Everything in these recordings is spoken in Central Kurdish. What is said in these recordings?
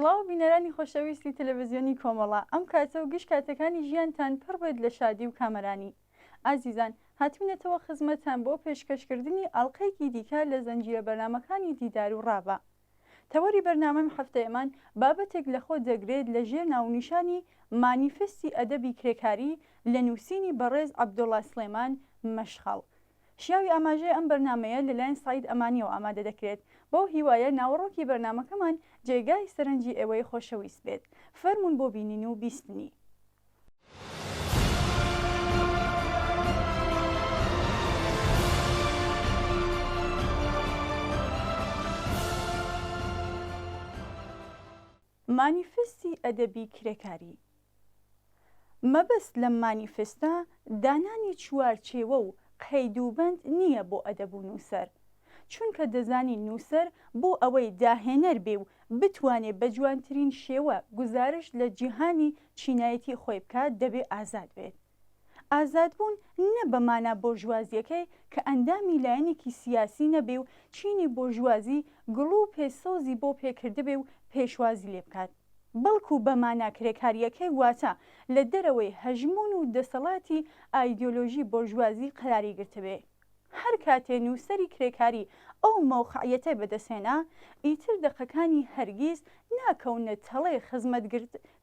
سڵاو بینەرانی خۆشەویستی تەلەڤیزیۆنی کۆمەڵە ئەم کاتە و گشت کاتەکانی ژیانتان پڕ بێت لە شادی و کامەرانی. ئازیزان هاتوینەتەوە خزمەتتان بۆ پێشکەشکردنی ئەڵلقەیەکی دیکە لە زەنجیرە بەرنامەکانی دیدار و ڕابە. تەوەری بەرنامەم هەفتەیەمان بابەتێک لەخۆ دەگرێت لە ژێر ناونیشانی مانیفستی ئەدەبی کرێکاری لە نووسینی بەڕێز عەبدوڵڵا سلێمان مەشخاڵ. شیاوی ئاماژەی ئەم بەرنامەیە لەلایەن سعید ئەمانیەوە ئامادە دەکرێت. بۆ هیوایە ناوەڕۆکی بەرنامەکەمان جێگای سەرنجی ئێوەی خۆشەویست بێت. فەرمونون بۆ بینین و بیستنی. مانیفستی ئەدەبی کرێکاری. مەبەست لەم مانیفستە دانانی چوارچێوە و قەیدوبەند نییە بۆ ئەدەب و نووسەر، چونکە دەزانی نووسەر بۆ ئەوەی داهێنەر بێ و بتوانێت بە جوانترین شێوە گزارش لە جیهانی چینایەتی خۆی بکات دەبێ ئازاد بێت. ئازادبوون نە بەمانە بۆژوازیەکەی کە ئەندامی لایەنێکی سیاسی نەبێ و چینی بۆژوازی گڵ و پێسەوزی بۆ پێکردبێ و پێشوازی لێ بکات، بەڵکو بەمانە کرێکاریەکەی واتە لە دەرەوەی هەژمون و دەسەڵاتی ئایدۆلۆژی بۆژوازی قەراری گرتبێ. هەر کاتێ نووسەری کرێکاری ئەو مەوقعیەتە بەدەستێنا، ئیتر دەقەکانی هەرگیز ناکەونە تەڵێ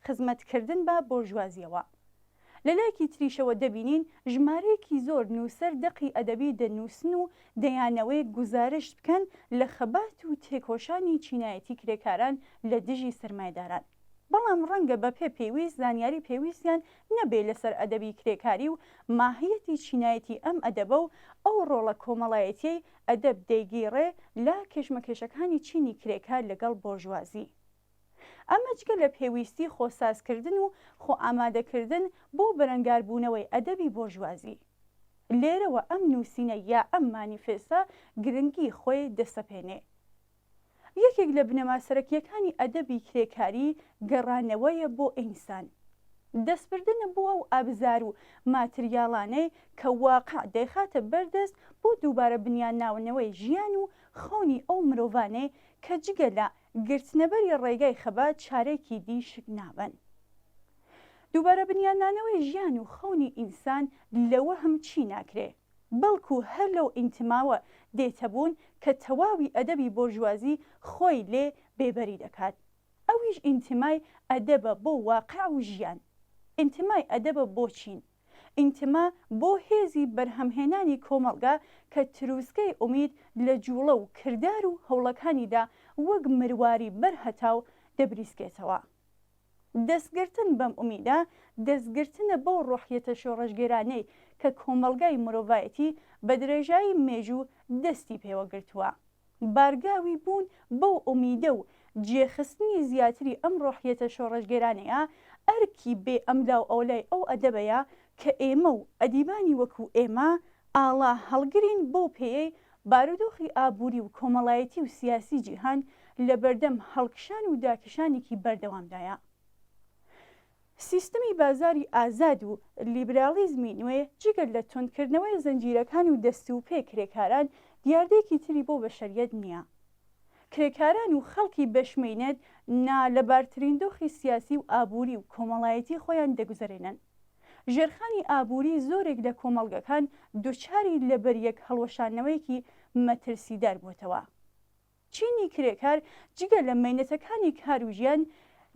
خزمەتکردن بە بۆژوازیەوە. لە لایەکی تریشەوە دەبینین ژمارەیەکی زۆر نووسەر دەقی ئەدەبی دەنووسن و دەیانەوەی گزارش بکەن لە خەبات و تێکۆشانی چینایەتی کرێکاران لە دژی سەرمایەداران، بەڵام ڕەنگە بە پێ پێویست زانیاری پێویستیان نەبێ لەسەر ئەدەبی کرێکاری و ماهیەتی چینایەتی ئەم ئەدەبە و ئەو ڕۆڵە کۆمەڵایەتیەی ئەدەب دەیگیڕێ لە کێشمەکێشەکانی چینی کرێکار لەگەڵ بۆژوازی. ئەمە جگە لە پێویستی خۆسازکردن و خۆ ئامادەکردن بۆ بەرەنگاربوونەوەی ئەدەبی بۆژوازی. لێرەوە ئەم نووسینە یا ئەم مانیفێستە گرنگی خۆی دەسەپێنێ. یەکێک لە بنەما سەرەکیەکانی ئەدەبی کرێکاری گەڕانەوەیە بۆ ئینسان، دەستبردنە بۆ ئەو ئابزار و ماتریاڵانەی کە واقع دەیخاتە بەردەست بۆ دووبارە بنیانناونەوەی ژیان و خەونی ئەو مرۆڤانەی کە جگە لە گرتنەبەری ڕێگای خەبات چارێکی دیشک نابن. دووبارە بنیاننانەوەی ژیان و خەونی ئینسان لەوە هەم چی ناکرێ، بەڵکو هەر لەو ئینتماوە دێتەبوون کە تەواوی ئەدەبی بۆژوازی خۆی لێ بێبەری دەکات. ئەویش ئینتمای ئەدەبە بۆ واقع و ژیان، ئینتمای ئەدەبە بۆ چین، ئینتما بۆ هێزی بەرهەمهێنانی کۆمەڵگا کە تروسکەی ئومید لە جوڵە و کردار و هەوڵەکانیدا وەک مرواری بەرهەتاو دەبریسکێتەوە. دەستگرتن بەم ئومیدە دەستگرتنە بۆ ڕۆحیەتە شۆڕەشگێرانەی کە کۆمەڵگای مرۆڤایەتی بە درێژایی مێژوو دەستی پێوە گرتووە. بارگاوی بوون بەو ئومیدە و جێخستنی زیاتری ئەم ڕۆحیەتە شۆڕەشگێرانەیە ئەرکی بێ ئەملا و ئەولای ئەو ئەدەبەیە کە ئێمە و ئەدیبانی وەکو ئێمە ئاڵا هەڵگرین بۆ پێیەی بارودۆخی ئابووری و کۆمەڵایەتی و سیاسی جیهان لە بەردەم هەڵکشان و داکشانێکی بەردەوامدایە. سیستەمی بازاری ئازاد و لیبرالیزمی نوێ جگەر لە تۆندکردنەوەی زەنجیرەکان و دەست و پێ کرێکاران دیاردەیەکی تری بۆ بەشەریەت نییە. کرێکاران و خەڵکی بەشمێنێت لەبارترین دۆخی سیاسی و ئابووری و کۆمەڵایەتی خۆیان دەگوزارێنن. ژێرخانی ئابووری زۆرێک لە کۆمەڵگەکان دووچاری لەبەریەک هەڵوەشانەوەیەکی مەترسیدار بووتەوە. چینی کرێکار جگە لە مەینەتەکانی کار و ژیان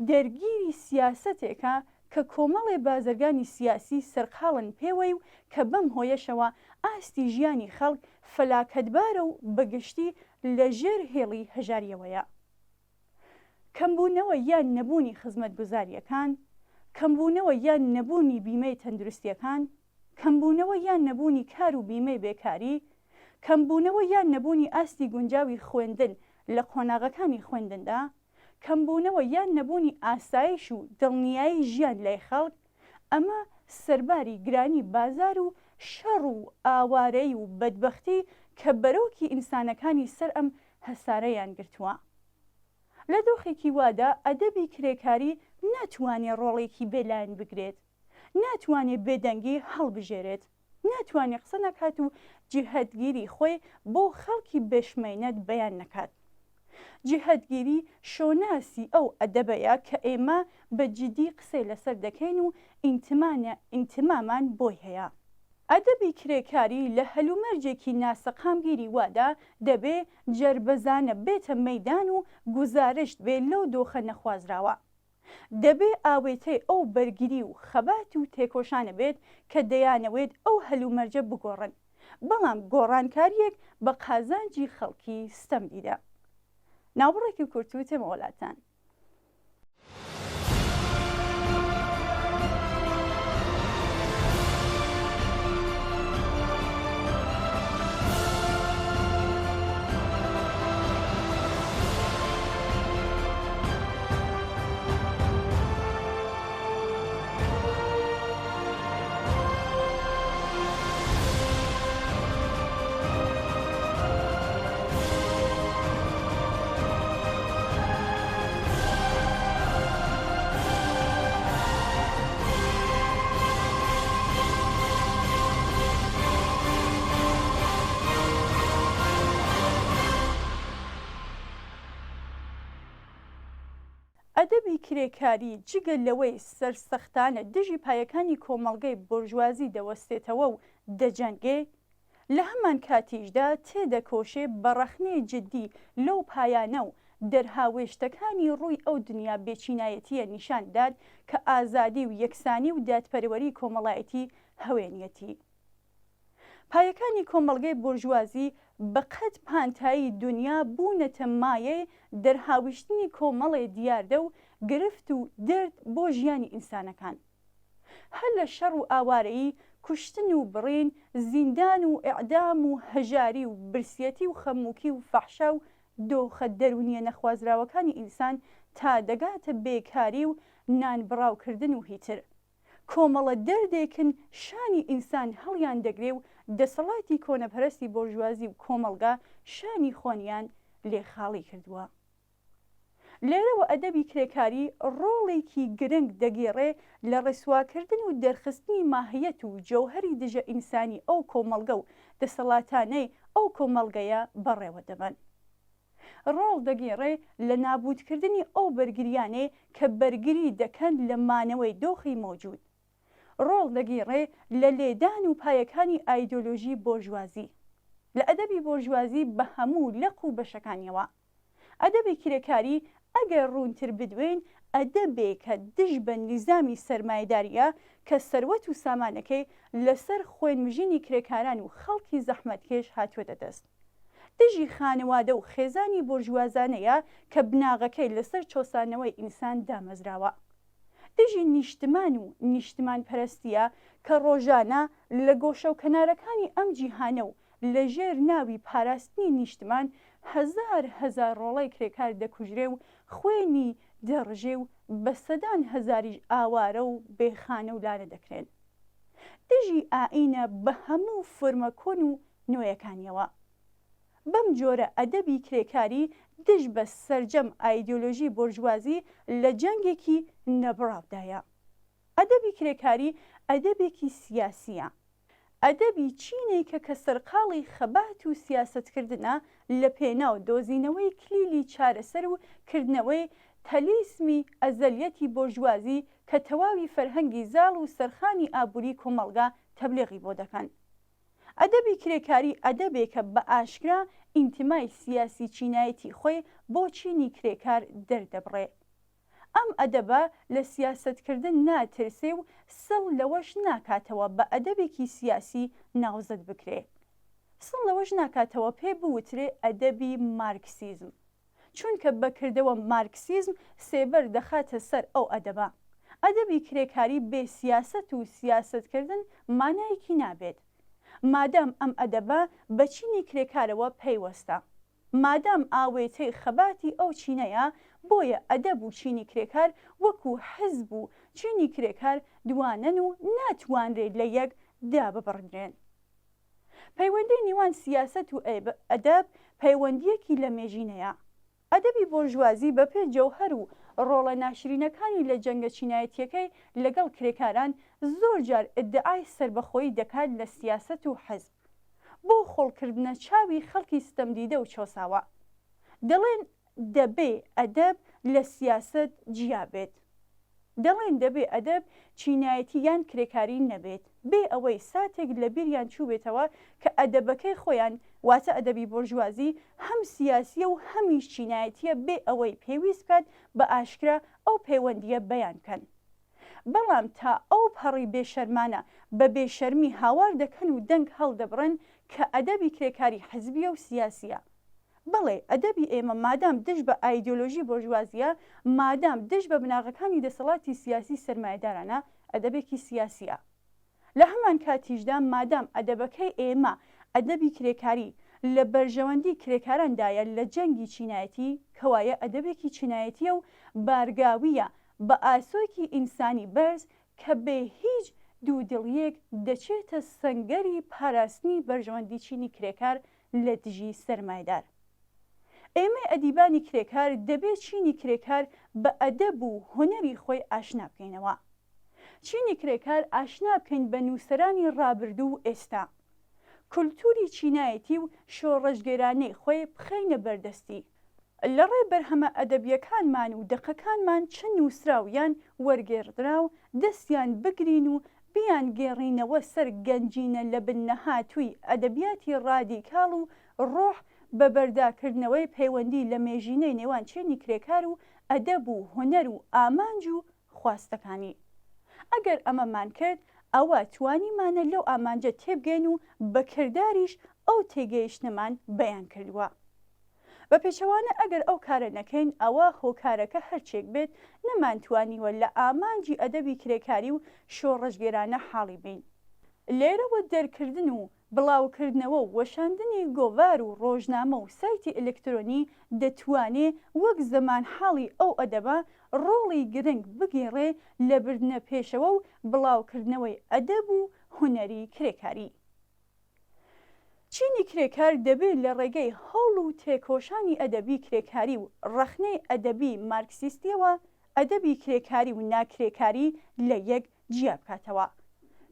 دەرگیری سیاسەتێکە کە کۆمەڵێ بازرگانی سیاسی سەرقاڵن پێوەی و کە بەم هۆیەشەوە ئاستی ژیانی خەڵک فەلاکەتبارە و بەگشتی لە ژێر هێڵی هەژاریەوەیە. کەمبوونەوە یان نەبوونی خزمەتگوزاریەکان، کەمبوونەوە یان نەبوونی بیمەی تەندروستیەکان، کەمبوونەوە یان نەبوونی کار و بیمەی بێکاری، کەمبوونەوە یان نەبوونی ئاستی گونجاوی خوێندن لە قۆناغەکانی خوێندندا، کەمبوونەوە یان نەبوونی ئاسایش و دڵنیایی ژیان لای خەڵک، ئەمە سەرباری گرانی بازار و شەڕ و ئاوارەی و بەدبەختی کە بەرەوکی ئینسانەکانی سەر ئەم هەسارەیان گرتووە. لە دۆخێکی وادا ئەدەبی کرێکاری ناتوانێت ڕۆڵێکی بێلایەن بگرێت، ناتوانێت بێدەنگی هەڵبژێرێت، ناتوانێت قسە نەکات و جیهەتگیری خۆی بۆ خەڵکی بێشمێنەت بەیان نەکات. جهتگیری شۆناسی ئەو ئەدەبەیە کە ئێمە بە جددی قسەی لەسەر دەکەین و ئینتمامان بۆی هەیە. ئەدەبی کرێکاری لە هەلومەرجێکی ناسەقامگیری وادا دەبێ جەربەزانە بێتە مەیدان و گوزارشت بێ لەو دۆخە نەخوازراوە. دەبێ ئاوێتەی ئەو بەرگری و خەبات و تێکۆشانە بێت کە دەیانەوێت ئەو هەلومەرجە بگۆڕن، بەڵام گۆڕانکاریەک بە قازانجی خەڵکی ستەمدیدا. ناوبڕێکی کورتووی تێمە وڵاتان. ئەدەبی کرێکاری جگە لەوەی سەرسەختانە دژی پایەکانی کۆمەڵگەی بورژوازی دەوەستێتەوە و دەجەنگێ، لە هەمان کاتیشدا تێدەکۆشێ بە ڕەخنەی جددی لەو پایانە و دەرهاوێشتەکانی ڕووی ئەو دنیا بێچینایەتیە نیشانداد کە ئازادی و یەکسانی و دادپەروەری کۆمەڵایەتی هەوێنیەتی. پایەکانی کۆمەڵگەی بورژوازی بە قەت پانتایی دنیا بوونەتە مایە دەرهاویشتنی کۆمەڵێ دیاردە و گرفت و دەرد بۆ ژیانی ئینسانەکان. هەر لە شەڕ و ئاوارەیی، کوشتن و بڕین، زیندان و ئیعدام و هەژاری و برسیەتی و خەموکی و فەحشا و دۆخە دەرونیە نەخوازراوەکانی ئینسان تا دەگاتە بێکاری و نانبڕاوکردن و هیتر. کۆمەڵە دەردێکن شانی ئینسان هەڵیان دەگرێ و دەسەڵاتی کۆنەپەرستی بورژوازی و کۆمەڵگا شانی خۆنیان لێخاڵی کردووە. لێرەوە ئەدەبی کرێکاری ڕۆڵێکی گرنگ دەگێڕێ لە ڕێسواکردن و دەرخستنی ماهیەت و جەوهەری دژە ئینسانی ئەو کۆمەڵگە و دەسەڵاتانەی ئەو کۆمەڵگەیە بەڕێوە دەبن. ڕۆڵ دەگێڕێ لە نابودکردنی ئەو بەرگریانێ کە بەرگری دەکەن لە مانەوەی دۆخی مۆجود. ڕۆڵ دەگێڕێ لە لێدان و پایەکانی ئایدۆلۆژی بۆژوازی. لە ئەدەبی بۆژوازی بە هەموو لەق و بەشەکانیەوە. ئەدەبی کرێکاری ئەگەر ڕوونتر بدوێن ئەدەبێ کە دژ بە نیزامی سەرمایەداریە کە سەروەت و سامانەکەی لەسەر خوێنمژینی کرێکاران و خەڵکی زەحمەتکێش هاتووەتە دەست. دژی خانەوادە و خێزانی بورژوازانەیە کە بناغەکەی لەسەر چۆسانەوەی ئینسان دامەزراوە. دژی نیشتمان و نیشتمان پەرستیە کە ڕۆژانە لە گۆشە و کەنارەکانی ئەم جیهانە و لە ژێر ناوی پاراستنی نیشتمان هەزار ڕۆڵەی کرێکار دەکوژرێ و خوێنی دەڕژێ و بە سەدان هەزاریش ئاوارە و بێخانە و لانە دەکرێن. دژی ئائینە بە هەموو فۆرمە کۆن و نوێیەکانیەوە. بەم جۆرە ئەدەبی کرێکاری دژ بە سەرجەم ئایدۆلۆژی بورژوازی لە جەنگێکی نەبڕاودایە. ئەدەبی کرێکاری ئەدەبێکی سیاسیە. ئەدەبی چینێکە کە سەرقاڵی خەبات و سیاسەتکردنە لە پێناو دۆزینەوەی کلیلی چارەسەر و کردنەوەی تەلیسمی ئەزەلیەتی بورژوازی کە تەواوی فەرهەنگی زاڵ و سەرخانی ئابووری کۆمەڵگا تەبلیغی بۆ دەکەن. ئەدەبی کرێکاری ئەدەبێکە بە ئاشکرا ئینتیمای سیاسی چینایەتی خۆی بۆ چینی کرێکار دەردەبڕێ. ئەم ئەدەبە لە سیاسەتکردن ناترسێ و سڵ لەوەش ناکاتەوە بە ئەدەبێکی سیاسی ناوزەت بکرێ. سڵ لەوەش ناکاتەوە پێ بوترێ ئەدەبی مارکسیزم، چونکە بەکردەوە مارکسیزم سێبەر دەخاتە سەر ئەو ئەدەبە. ئەدەبی کرێکاری بێ سیاسەت و سیاسەتکردن مانایەکی نابێت. مادام ئەم ئەدەبە بە چینی کرێکارەوە پەیوەستە، مادام ئاوێتەی خەباتی ئەو چینەیە، بۆیە ئەدەب و چینی کرێکار وەکو حزب و چینی کرێکار دوانن و ناتوانرێت لە یەک داببڕدرێن. پەیوەندی نێوان سیاسەت و ئەدەب پەیوەندیەکی لە مێژینەیە. ئەدەبی بۆژوازی بەپێ جەوهەر و ڕۆڵە ناشرینەکانی لە جەنگە چینایەتیەکەی لەگەڵ کرێکاران زۆر جار ئیدعای سەربەخۆیی دەکات لە سیاسەت و حزب بۆ خۆڵکردنە چاوی خەڵکی ستەمدیدە و چۆساوە. دەڵێن دەبێ ئەدەب لە سیاست جیا بێت. دەڵێن دەبێ ئەدەب چینایەتی یان کرێکاری نەبێت، بێ ئەوەی ساتێک لە بیریان چوو بێتەوە کە ئەدەبەکەی خۆیان واتە ئەدەبی بۆرژوازی هەم سیاسیە و هەمیش چینایەتیە، بێ ئەوەی پێویست بکات بە ئاشکرا ئەو پەیوەندیە بەیان بکەن. بەڵام تا ئەو پەڕی بێشەرمانە بە بێشەرمی هاوار دەکەن و دەنگ هەڵدەبڕن کە ئەدەبی کرێکاری حزبیە و سیاسیە. بەڵێ ئەدەبی ئێمە مادام دژ بە ئایدۆلۆژی بۆرژوازیە، مادام دژ بە بناغەکانی دەسەڵاتی سیاسی سەرمایەدارانە، ئەدەبێکی سیاسیە. لە هەمان کاتیشدا مادام ئەدەبەکەی ئێمە ئەدەبی کرێکاری لە بەرژەوەندی کرێکارandایە لە جەنگی چینایەتی، کەوایە ئەدەبێکی چینایەتیە و بارگاویە بە ئاسۆیکی ئینسانی بەرز کە بێ هیچ دوودڵیەک دەچێتە سەنگەری پاراستنی بەرژەوەندی چینی کرێکار لە دژی سەرمایدار. ئێمە ئەدیبانی کرێکار دەبێت چینی کرێکار بە ئەدەب و هونەری خۆی ئاشنا بکەینەوە. چینی کرێکار ئاشنا بکەین بە نووسەرانی ڕابردوو و ئێستا، کولتوری چینایەتی و شۆڕەژگەرانەی خۆی بخەینە بەردەستی. لە ڕێ بەرهەمە ئەدەبیەکانمان و دەقەکانمان چەند نووسراویان وەرگێڕدراو دەستیان بگرین و بیان گێڕینەوە سەر گەنجینە لە بنەهاتووی ئەدەبیاتی ڕادیکاڵ و ڕۆح بە بەرداکردنەوەی پەیوەندی لە مێژینەی نێوان چێنی کرێکار و ئەدەب و هونەر و ئامانج و خواستەکانی. ئەگەر ئەمەمان کرد ئەوە توانیمانە لەو ئامانجە تێبگەین و بەکرداریش ئەو تێگەیشتنەمان بەیان کردووە. بە پێچەوانە ئەگەر ئەو کارە نەکەین، ئەوە هۆکارەکە هەرچێک بێت نەمانتوانیوە لە ئامانجی ئەدەبی کرێکاری و شۆڕەژگێرانە حاڵی بین. لێرەوە دەرکردن و بڵاوکردنەوە و وەشاندنی گۆڤار و ڕۆژنامە و سایتی ئەلکترۆنی دەتوانێت وەک زەمان حاڵی ئەو ئەدەبە ڕۆڵی گرنگ بگێڕێ لە بردنە پێشەوە و بڵاوکردنەوەی ئەدەب و هونەری کرێکاری. چینی کرێکار دەبێت لە ڕێگەی هەوڵ و تێکۆشانی ئەدەبی کرێکاری و ڕەخنەی ئەدەبی مارکسیستیەوە ئەدەبی کرێکاری و ناکرێکاری لە یەک جیا بکاتەوە،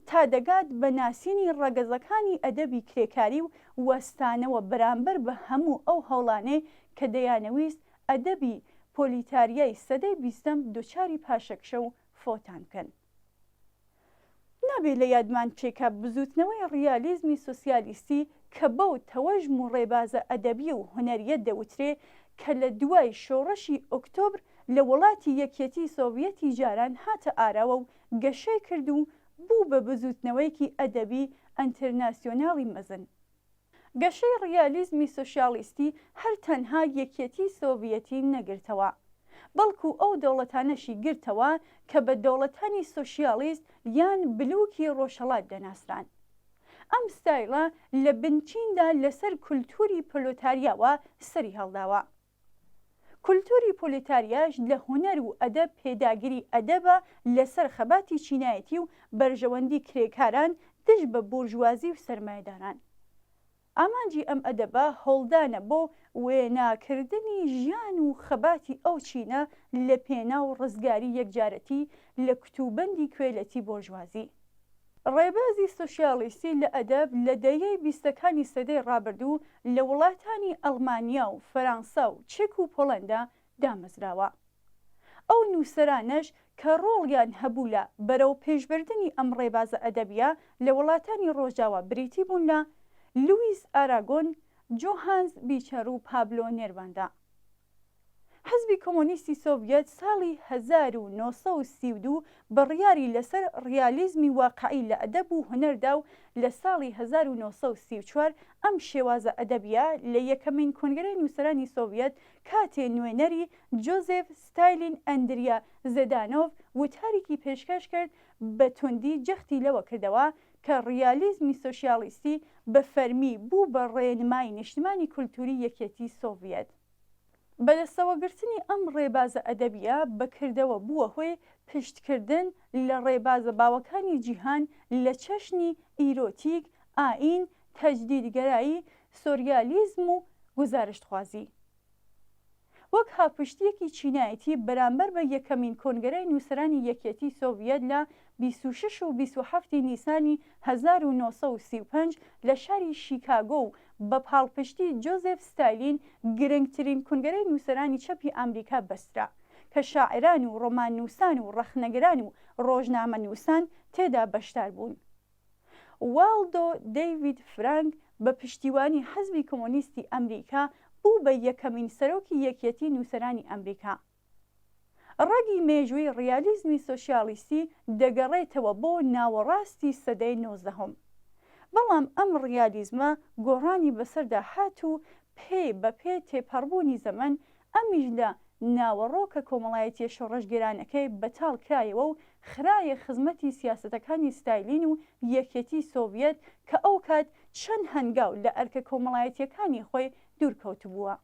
تا دەگات بە ناسینی ڕەگەزەکانی ئەدەبی کرێکاری و وەستانەوە بەرامبەر بە هەموو ئەو هەوڵانەی کە دەیانەویست ئەدەبی پۆلیتاریای سەدەی بیستەم دووچاری پاشەکشە و فۆتان بکەن. نابێت لە یادمان بچێکە بزوتنەوەی ڕیالیزمی سۆسیالیستی کە بەو تەوەژم و ڕێبازە ئەدەبی و هونەریە دەوترێ کە لە دوای شۆڕەشی ئۆکتۆبر لە وڵاتی یەکێتی سۆڤیەتی جاران هاتە ئاراوە و گەشەی کرد و بوو بە بزوتنەوەیکی ئەدەبی ئەنتەرناسیۆناڵی مەزن. گەشەی ڕیالیزمی سۆشیالیستی هەر تەنها یەکێتی سۆڤیەتی نەگرتەوە، بەڵکو ئەو دەوڵەتانەشی گرتەوە کە بە دەوڵەتانی سۆشیالیست یان بلووکی ڕۆژهەڵات دەناسران. ئەم ستایلە لە بنچیندا لەسەر کولتوری پرۆلێتاریاوە سەری هەڵداوە. کولتوری پرۆلێتاریاش لە هونەر و ئەدەب پێداگیری ئەدەبە لەسەر خەباتی چینایەتی و بەرژەوەندی کرێکاران دژ بە بورژوازی و سەرمایەداران. ئامانجی ئەم ئەدەبە هەوڵدانە بۆ وێناکردنی ژیان و خەباتی ئەو چینە لە پێنا و ڕزگاری یەکجارەتی لە کتوبەندی کوێلەتی بۆرژوازی. ڕێبازی سۆشیالیستی لە ئەدەب لە دەیەی بیستەکانی سەدەی ڕابردوو لە وڵاتانی ئەڵمانیا و فەرەنسا و چێک و پۆڵەندا دامەزراوە. ئەو نووسەرانەش کە ڕۆڵیان هەبوو لە بەرەو پێشبردننی ئەم ڕێبازە ئەدەبیە لە وڵاتانی ڕۆژاوە بریتی بوون لە لوئیس ئاراگۆن، جۆهانس بیچەر و پابلۆ نێرواندا. حزبی کۆمۆنیستی سۆڤیەت ساڵی 1932 بڕیاری لەسەر ڕیالیزمی واقعی لە ئەدەب و هونەردا و لە ساڵی 1934 ئەم شێوازە ئەدەبیە لە یەکەمین کۆنگرەی نووسەرانی سۆڤیەت کاتێ نوێنەری جۆزێف ستالین ئەندریا زەدانۆڤ وتارێکی پێشکەش کرد بە توندی جەختی لەوە کردەوە کە ڕیالیزمی سۆشیالیستی بە فەرمی بوو بە ڕێنمای نیشتمانی کولتوری یەکێتی سۆڤیەت. بەدەستەوەگرتنی ئەم ڕێبازە ئەدەبیە بەکردەوە بووە هۆی پشتکردن لە ڕێبازە باوەکانی جیهان لە چەشنی ئیرۆتیک، ئاین، تەجدیدگەرایی، سۆریالیزم و گوزارشتخوازی. وەک هاپشتیەکی چینایەتی بەرامبەر بە یەکەمین کۆنگرەی نووسەرانی یەکێتی سۆڤیەت لە 26 و 27 نیسانی 1935 لە شاری شیکاگۆ و بە پاڵپشتی جۆزێف ستالین گرنگترین کۆنگرەی نووسەرانی چەپی ئەمریکا بەسترا کە شاعران و ڕۆمان نووسان و ڕەخنەگەران و ڕۆژنامە نووسان تێدا بەشدار بوون. والدۆ دەیڤید فرانک بە پشتیوانی حەزبی کۆمۆنیستی ئەمریکا بوو بە یەکەمین سەرۆکی یەکێتی نووسەرانی ئەمریکا. ڕەگی مێژووی ڕیالیزمی سۆشیالیستی دەگەڕێتەوە بۆ ناوەڕاستی سەدەی 19ەم، بەڵام ئەم ڕیالیزمە گۆڕانی بەسەردا هات و پێ بەپێ تێپەڕبوونی زەمن ئەمیش لە ناوەڕۆکە کۆمەڵایەتیە شۆڕەشگەرانەکەی بەتاڵ کرایەوە و خرایە خزمەتی سیاسەتەکانی ستالین و یەکێتی سۆڤیەت کە ئەو کات چەند هەنگاو لە ئەرکە کۆمەڵایەتیەکانی خۆی دوورکەوتبووە.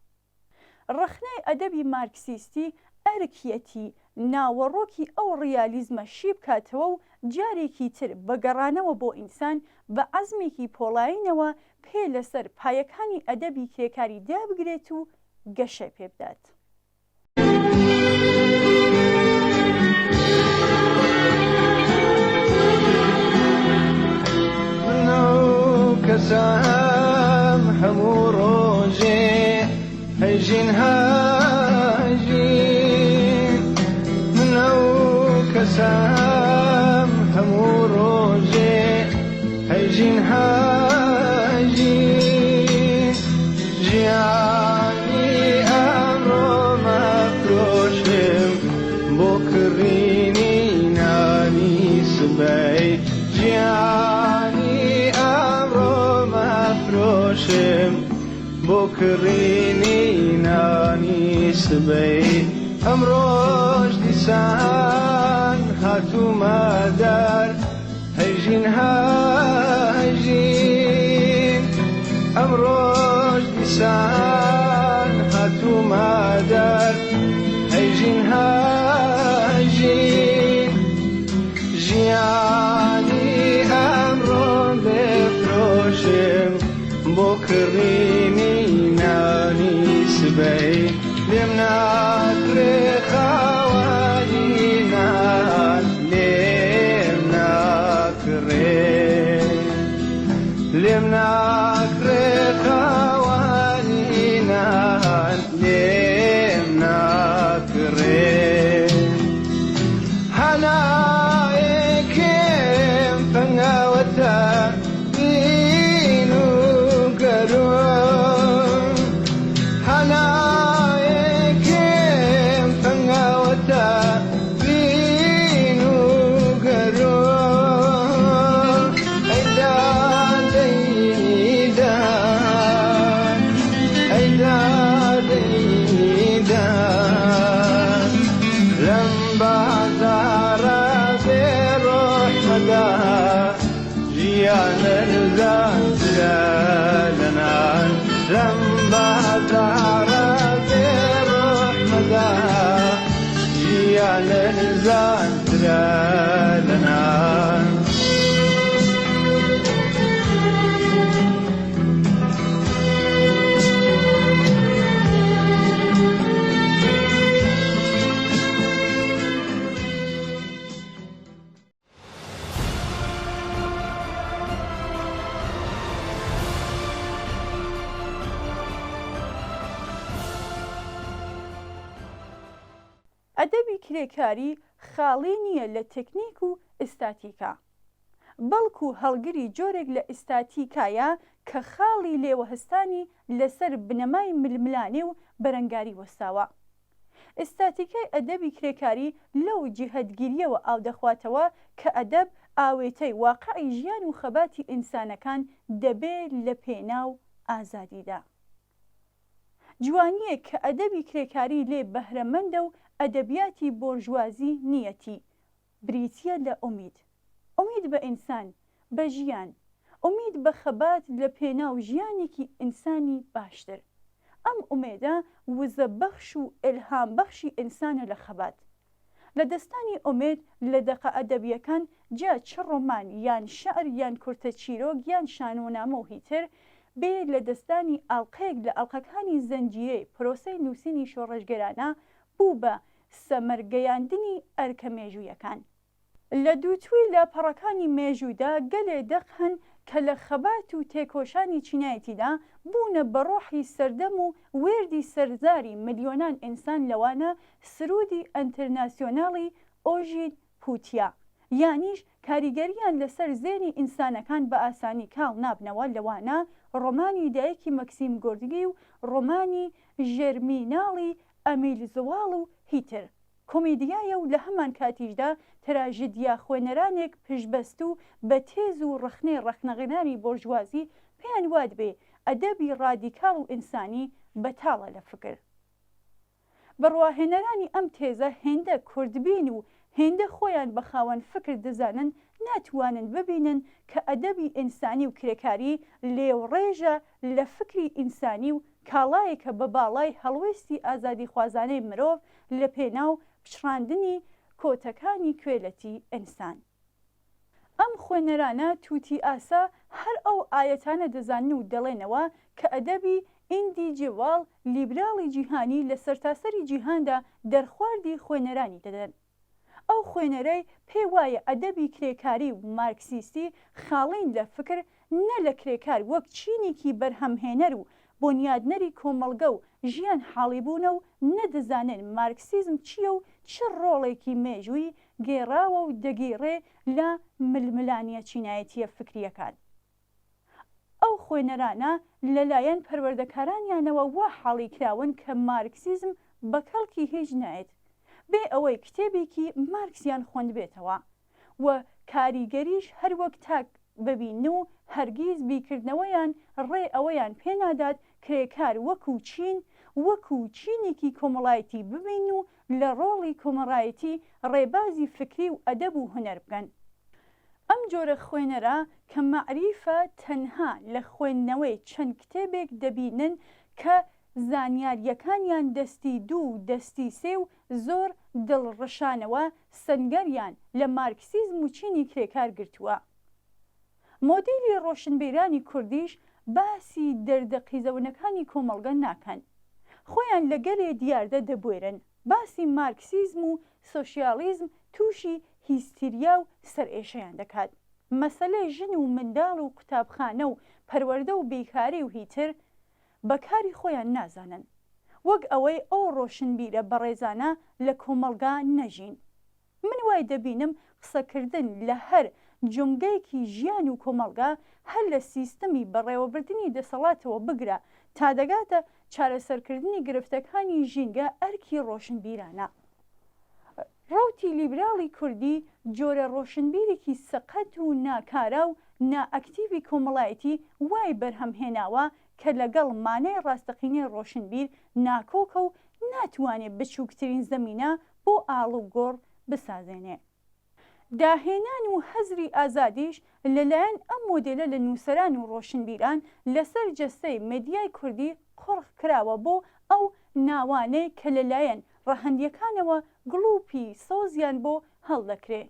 ڕخنەی ئەدەبی مارکسیستی ئەرکیەتی ناوەڕۆکی ئەو ڕیالیزمە شی بکاتەوە و جارێکی تر بەگەڕانەوە بۆ ئینسان بە عەزمێکی پۆڵاینەوە پێ لەسەر پایەکانی ئەدەبی کرێکاری دابگرێت و گەشە پێ بدات. کەسام هەموو ڕۆژێ هەژین هاژین منە و کەسام هەموو ڕۆژێ هەژین هاژین ژیانی ئەمڕۆ مەفرۆشم بۆ کڕینی نانی سبەی بۆ کڕینی نانی سبەی ئەمڕۆژ دیسان هاتوومە دار هەژین هاژین ئەمڕۆژ دیسان هاتوومە دار هەژین هاژین ژیانی ئەمڕۆ بفرۆشم بۆ کڕینی نانی سبەی لێم ناکرێ خاوەنی نان لێم ناکرێ لێم ناکرێ خاوەنی نان لێم ناکرێ هەنایەکێم فەنگاوەتە ئەدەبی کرێکاری خاڵی نییە لە تەکنیک و ئستاتیکا، بەڵکو هەڵگری جۆرێک لە ئستاتیکایە کە خاڵی لێوەهستانی لەسەر بنەمای ململانێ و بەرەنگاری وەستاوە. ئستاتیکای ئەدەبی کرێکاری لەو جیهەتگیریەوە ئاودەخواتەوە کە ئەدەب ئاوێتەی واقعی ژیان و خەباتی ئینسانەکان دەبێت لە پێناو ئازادیدا. جوانیە کە ئەدەبی کرێکاری لێ بەهرەمەندە و ئەدەبیاتی بۆرژوازی نیەتی، بریتیە لە ئومید، ئومید بە ئینسان، بە ژیان، ئومید بە خەبات لە پێناو ژیانێکی ئینسانی باشتر. ئەم ئومێدە وزە بەخش و ئیلهام بەخشی ئینسانە لە خەبات. لە دەستانی ئومێد لە دەقە ئەدەبیەکان جا چ ڕۆمان یان شەعر یان کورتە چیرۆک یان شانۆنامە و هیتر بێ لە دەستانی ئاڵقەیەک لە ئاڵلقەکانی زەنجیرەی پرۆسەی نووسینی شۆڕژگەرانە بوو بە سەمەرگەیاندنی ئەرکە مێژوویەکان. لە دووتوی لاپەڕەکانی مێژوودا گەلێ دەق هەن کە لە خەبات و تێکۆشانی چینایەتیدا بوونە بە ڕۆحی سەردەم و وێردی سەرزاری ملیۆنان ئینسان لەوانە سرودی ئەنتەرناسیۆناڵی ئۆژید پوتیا، یانیش کاریگەریان لەسەر زێنی ئینسانەکان بە ئاسانی کاڵ نابنەوە، لەوانە ڕۆمانی دایکی مەکسیم گۆرگی و ڕۆمانی ژێرمیناڵی ئەمیل زواڵ و هیتر. کۆمیدیایە و لە هەمان کاتیشدا تراژیدیا خوێنەرانێک پشبەست و بە تێز و ڕخنەی ڕەخنەغێنانی بۆرژوازی پێیان واد بێ ئەدەبی ڕادیکاڵ و ئینسانی بەتاڵە لە فکر. بڕواهێنەرانی ئەم تێزە هێندە کوردبین و هێندە خۆیان بە خاوەن فکر دەزانن ناتوانن ببینن کە ئەدەبی ئینسانی و کرێکاری لێوڕێژە لە فکری ئینسانی و کاڵایەکە بە باڵای هەڵوێستی ئازادی خوازانەی مرۆڤ لە پێناو پچڕاندنی کۆتەکانی کوێلەتی ئینسان. ئەم خوێنەرانە تووتی ئاسا هەر ئەو ئاەتانە دەزانن و دەڵێنەوە کە ئەدەبی ئیندیجیڤاڵ لیبراڵی جیهانی لە سەرتاسەری جیهاندا دەرخواردی خوێنەرانی دەدەن. ئەو خوێنەرەی پێ وایە ئەدەبی کرێکاری و مارکسیستی خاڵین لە فکر نە لە کرێکار وەک چینێکی بەرهەمهێنەر و بۆنیادنەری کۆمەڵگە و ژیان حاڵیبوونە و نەدەزانن مارکسیزم چییە و چ ڕۆڵێکی مێژووی گێڕاوە و دەگیڕێ لە ململانیە چینایەتیە فکریەکان. ئەو خوێنەرانە لەلایەن پەروەردەکارانیانەوە وا حاڵی کراون کە مارکسیزم بە کەڵکی هیچ نایێت بێ ئەوەی کتێبێکی مارکسیان خوێند بێتەوە و کاریگەریش هەر وەک تاک ببین و هەرگیز بیکردنەوەیان ڕێ ئەوەیان پێنادات کرێکار وەکو چینێکی کۆمەڵایەتی ببین و لە ڕۆڵی کۆمەڵایەتی ڕێبازی فکری و ئەدەب و هونەر بکەن. ئەم جۆرە خوێنەرە کە مەعریفە تەنها لە خوێندنەوەی چەند کتێبێک دەبینن کە زانیاریەکانیان دەستی دوو و دەستی سێ و زۆر دڵڕەشانەوە سەنگەریان لە مارکسیزم و چینی کرێکار گرتووە. مۆدیلی ڕۆشنبیرانی کوردیش باسی دەردەقیزەونەکانی کۆمەڵگە ناکەن، خۆیان لە گەلێ دیاردە دەبوێرن. باسی مارکسیزم و سۆشیالیزم تووشی هیستیریا و سەرئێشەیان دەکات. مەسەلەی ژن و منداڵ و قوتابخانە و پەروەردە و بیکاری و هیتر بەکاری خۆیان نازانن، وەک ئەوەی ئەو ڕۆشنبیرە بەڕێزانە لە کۆمەڵگا نەژین. من وای دەبینم قسەکردن لە هەر جومگەیەکی ژیان و کۆمەڵگا هەر لە سیستەمی بەڕێوەبردننی دەسەڵاتەوە بگرە تا دەگاتە چارەسەرکردنی گرفتەکانی ژینگە ئەرکی ڕۆشنبیرانە. ڕوتی لیبراڵی کوردی جۆرە ڕۆشنبیرێکی سەقەت و ناکارا و نائەکتیڤی کۆمەڵایەتی وای بەرهەمهێناوە کە لەگەڵ مانای ڕاستەقینەی ڕۆشنبیر ناکۆکە و ناتوانێت بچووکترین زەمینە بۆ ئاڵ و گۆڕ بسازێنێ. داهێنان و هەزری ئازادیش لەلایەن ئەم مۆدێلە لە نووسەران و ڕۆشنبیران لەسەر جەستەی مێدیای کوردی قڕخ کراوە بۆ ئەو ناوانەی کە لەلایەن ڕەهەندیەکانەوە گڵوپی سۆزیان بۆ هەڵدەکرێ.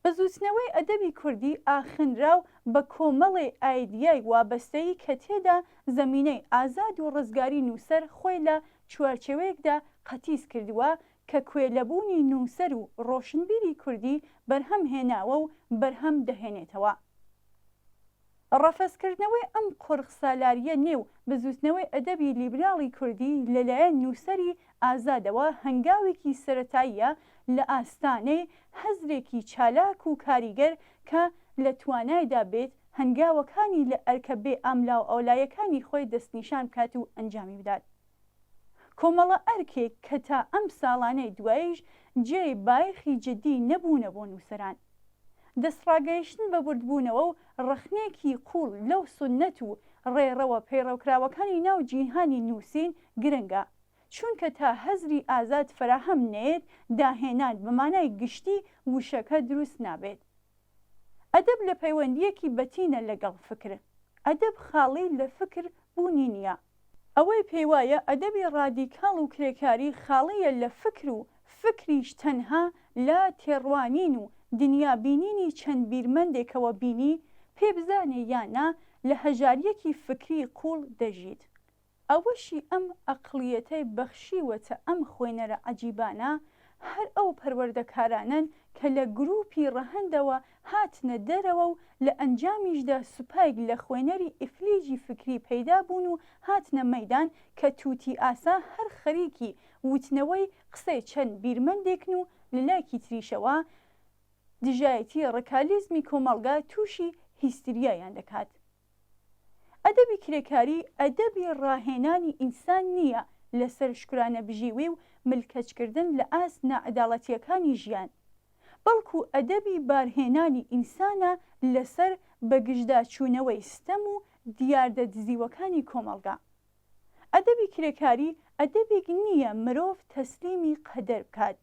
بەزوتنەوەی ئەدەبی کوردی ئاخنراو بە کۆمەڵێ ئایدیای وابەستەی کە تێدا زەمینەی ئازاد و ڕزگاری نووسەر خۆی لە چوارچێوەیەکدا قەتیس کردووە کە کوێلەبوونی نووسەر و ڕۆشنبیری کوردی بەرهەم هێناوە و بەرهەم دەهێنێتەوە. ڕەفەزکردنەوەی ئەم قۆرغسالاریە نێو بزوتنەوەی ئەدەبی لیبراڵی کوردی لەلایەن نووسەری ئازادەوە هەنگاوێکی سەرەتاییە لە ئاستانەی حەزرێکی چالاک و کاریگەر کە لە توانایدا بێت هەنگاوەکانی لە ئەرکە بێ ئاملاو ئەولایەکانی خۆی دەستنیشان بکات و ئەنجامی بدات. کۆمەڵە ئەرکێک کە تا ئەم ساڵانەی دواییش جێی بایەخی جدی نەبوونە بۆ نووسەران. دەستڕاگەیشتن بە بردبوونەوە و ڕەخنێکی قوڵ لەو سونەت و ڕێڕەوە پەیڕەوکراوەکانی ناو جیهانی نووسین گرنگە، چونکە تا هەزری ئازاد فراهەم نێت داهێنان بەمانای گشتی وشەکە دروست نابێت. ئەدەب لە پەیوەندیەکی بەتینە لەگەڵ فکر. ئەدەب خاڵی لە فکر بوونی نییە. ئەوەی پێی وایە ئەدەبی ڕادیکاڵ و کرێکاری خاڵیە لە فکر و فکریش تەنها لە تێڕوانین و دنیابینینی چەند بیرمەندێکەوە بینی پێ بزانێ یانە لە هەژاریەکی فکری قوڵ دەژیت. ئەوەشی ئەم ئەقڵیەتەی بەخشیوەتە ئەم خوێنەرە عەجیبانە هەر ئەو پەروەردەکارانن کە لە گروپی ڕەهەندەوە هاتنە دەرەوە و لە ئەنجامیشدا سوپایك لە خوێنەری ئیفلیجی فکری پەیدا بوون و هاتنە مەیدان کە تووتی ئاسا هەر خەریکی وتنەوەی قسەی چەند بیرمەندێکن و لە لایەکی تریشەوە دژایەتی ڕەکالیزمی کۆمەڵگا تووشی هیستریایان دەکات. ئەدەبی کرێکاری ئەدەبی ڕاهێنانی ئینسان نییە لەسەر شکرانە بژیوی و ملکەچکردن لە ئاست نائەداڵەتیەکانی ژیان، بەڵکو ئەدەبی بارهێنانی ئینسانە لەسەر بەگژداچوونەوەی ستەم و دیاردە دزیوەکانی کۆمەڵگا. ئەدەبی کرێکاری ئەدەبێک نییە مرۆڤ تەسلیمی قەدەر بکات،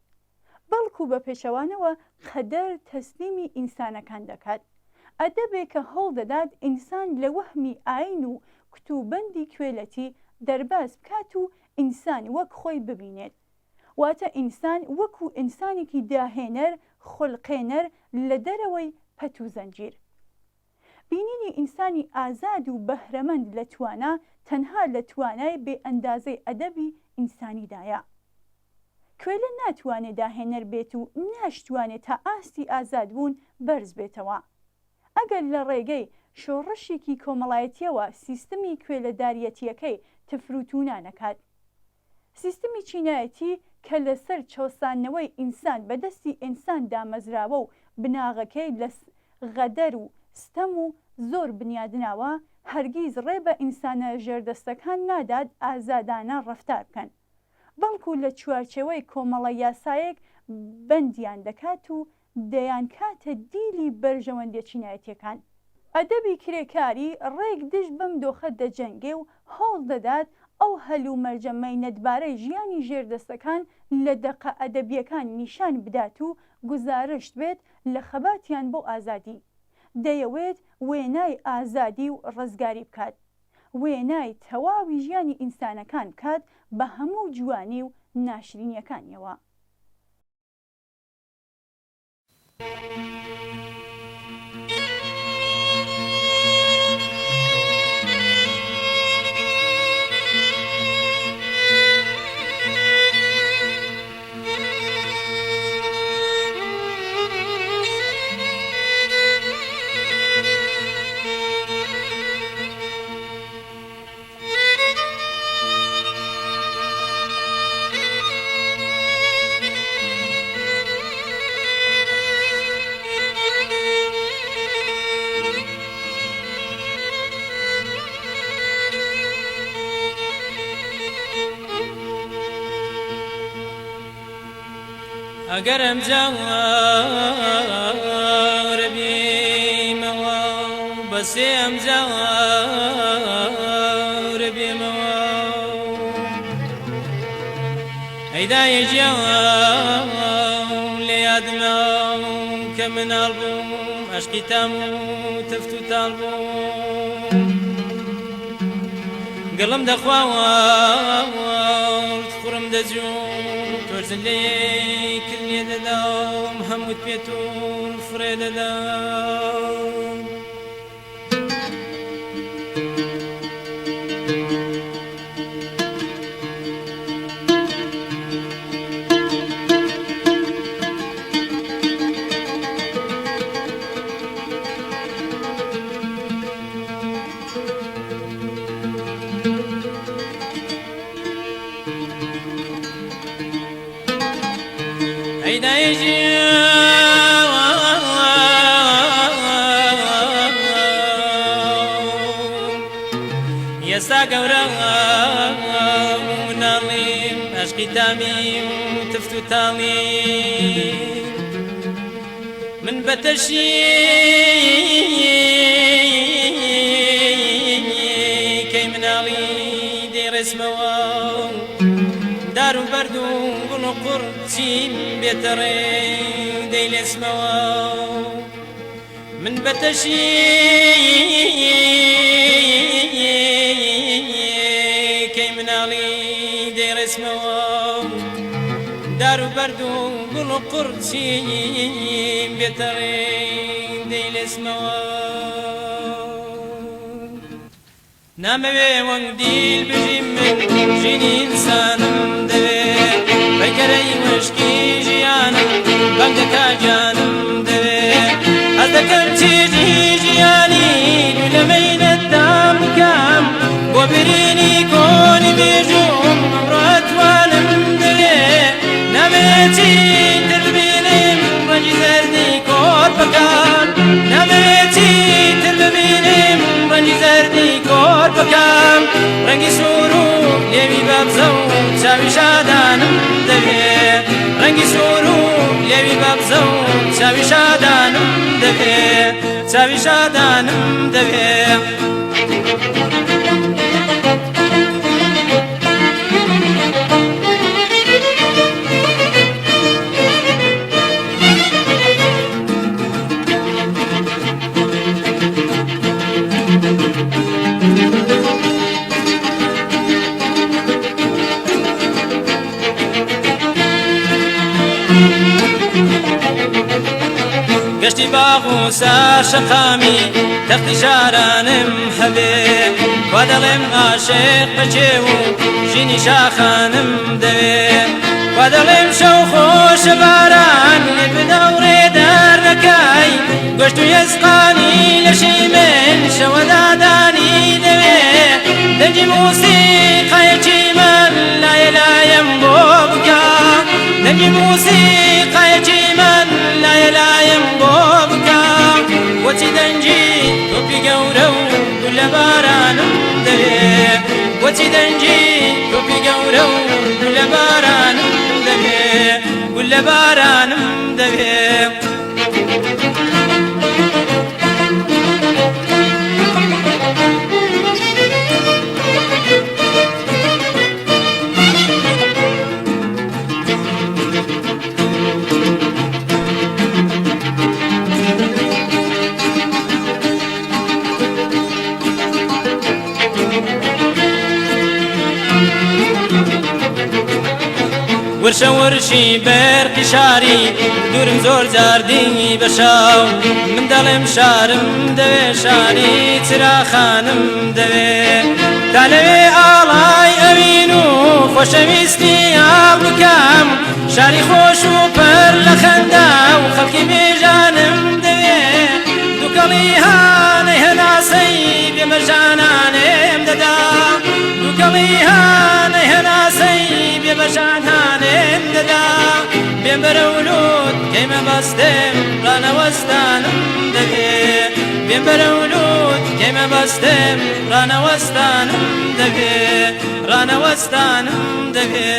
بەڵکو بە پێچەوانەوە قەدەر تەسلیمی ئینسانەکان دەکات. ئەدەبێک کە هەوڵ دەدات ئینسان لە وەهمی ئاین و کتوبەندی کوێلەتی دەرباز بکات و ئینسان وەک خۆی ببینێت، واتە ئینسان وەکو ئینسانێکی داهێنەر خولقێنەر لە دەرەوەی پەت و زەنجیر. بینینی ئینسانی ئازاد و بەهرەمەند لە توانە تەنها لە توانای بێ ئەندازەی ئەدەبی ئینسانیدایە. کوێلە ناتوانێت داهێنەر بێت و ناشتوانێت تا ئاستی ئازاد بوون بەرز بێتەوە. ئەگەر لە ڕێگەی شۆڕشێکی کۆمەڵایەتیەوە سیستمی کوێلەداریەتیەکەی تفروتونانەکات. سیستمی چینایەتی کە لەسەر چۆسانەوەی ئینسان بەدەستی ئینسان دامەزراوە و بناغەکەی لە غەدەر و ستەم و زۆر بنیادناوە هەرگیز ڕێ بە ئینسانە ژێردەستەکان نادات ئازادانە ڕەفتار بکەن، بەڵکو لە چوارچێوەی کۆمەڵە یاسایەک بەندیان دەکات و دەیان کاتە دیلی بەرژەوەندیە چینایەتیەکان. ئەدەبی کرێکاری ڕێک دژ بەم دۆخە دەجەنگێ و هەوڵ دەدات ئەو هەلوو مەرجەمەی نەتبارەی ژیانی ژێردەستەکان لە دەقە ئەدەبیەکان نیشان بدات و گزارشت بێت لە خەباتیان بۆ ئازادی. دەیەوێت وێنای ئازادی و ڕزگاری بکات، وێنای تەواوی ژیانی ئینسانەکان بکات بە هەموو جوانی و ناشرینیەکانیەوە. ئەگەرم جار بێمەوە بەسێ ئەم جار بێمەوە ئەیدایە گیان لێ یادمە کە مناڵ بووم عەشقی تام و تەفت و تاڵ بووم گەڵم دەخواوە خوڕم دەجوم تۆرزن لێ کردنێ دەدام هەمووت پێت و فڕێ دەدام ئێستا گەورە مناڵیم عەشقی تامی و تفت و تاڵی من بەتەشی کەی مناڵی دەیڕێسمەوە دار و بەرد و گوڵ و قوڕ چیم بێتەڕێ دەیلێسمەوە من بەتەشی کەی مناڵی دەیڕێسمەوە دار و بەرد و گوڵ و قوڕ چیم بێتەڕێ دەیلێسمەوە نامەوێ وەنگ دیل بژیم من ژینی ئینسانم دەوێت بەگەرەی وشکی ژیانم بەم دەکا جانم دەوێت ئەس دەکەم چێژی ژیانی لەمەی نەتدام بکەم بۆ برینی کۆنی بێژوم ئەمڕۆ ئەتوانم دەوێت نامەوێت چیتر ببینم ڕەنگی زەردی کۆت بکەم نامەوێت چیتر ببینم ڕەنگی زەردی کۆت بکەم ڕەنگی سوور و لێوی بەبزە و چاوی شادانم دەوێت ڕەنگی سوور و لێوی بەبزە و چاوی شادانم دەوێت چاوی شادانم دەوێت گەشتی باغ و سار شەقامی تەختی شارانم هەبێ وا دەڵێم عاشق بەجێ و ژینی شاخانم دەوێ وا دەڵێم شەو خۆشە باران لێ بدەوڕێ دەرنەکای گۆشت و یەسقانی لەشی من شەوە دادانی دەوێ دەنگی موسیقایەکی من لایە لایم بۆ بکە دەنگی موسیقایەکی من لایە لایم بۆ بکە بۆچی دەنگی تۆپی گەورە و گول لە بارانم دەوێ بۆچی دەنگی تۆپی گەورە و گول لە بارانم دەوێ گول لە بارانم دەوێ ورشە ورشی بەرقی شاری دوورم زۆر جاردینی بەشاو من دەڵێم شارم دەوێ شاری چراخانم دەوێ تا لەوێ ئاڵای ئەوین و خۆشەویستی ئاو بکەم شاری خۆش و پەر لە خەندا و خەڵکی بێژانم دەوێ دووکەڵی هانەی هەناسەی بێمەژانانێم دەدا دووکەڵی هانەی هەناسەی بێمەژانانێم دەدا بێم بەرەولوت کەیمە بەستێم ڕانەوەستانم دەوێ بێم بەرەولوت کەیمە بەستێم ڕانەوەستانم دەوێ ڕانەوەستانم دەوێ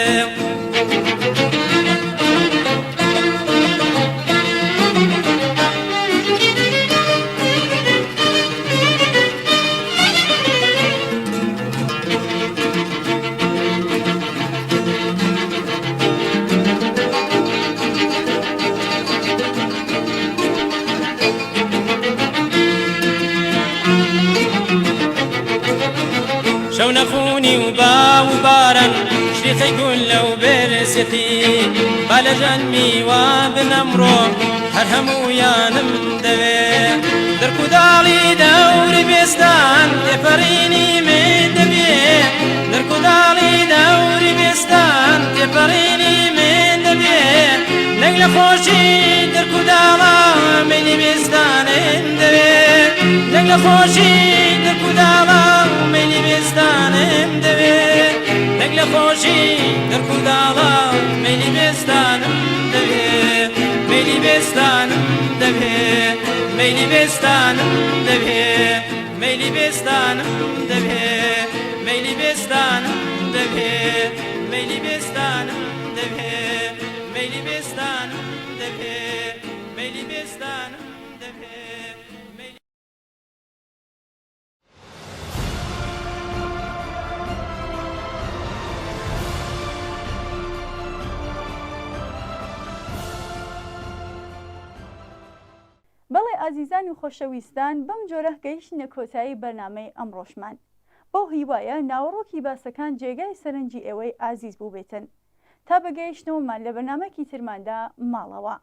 شەو نەخوونی و با و باران شریخەی گول لەو بێرسێتی با لە ژەنمی وا بنەمڕۆ هەر هەموویانم دەوێ دەرک و داڵی دەوری بێستان تێپەڕینی من دەبێ دەرک و داڵی دەوری بێستان تێپەڕینی من دەبێ نەک لە خۆشی دەرک و داڵا مەیلی بێستانم دەوێ نەک لە خۆشی دەرک و داڵا مەیلی بێستانم دەوێ نەک لە خۆشی دەرک و داڵا مەیلی بێستانم دەوێ مەیلی بێستانم دەوێ مەیلی بێستانم دەوێ مەیلی بێستانم دەوێ مەیلی بێستانم دەوێ مەیلی بێستانم دەوێ مەیلی بێستانم دەوێ مەیلی بێستانم دەوێ بەڵێ ئازیزان و خۆشەویستان بەم جۆرە گەیشتنە کۆتایی بەرنامەی ئەمڕۆشمان بەو هیوایە ناوەڕۆکی باسەکان جێگای سەرنجی ئێوەی ئازیز بوو بێتن تا بەگەیشتنەوەمان لە بەرنامەکی ترماندا ماڵەوە.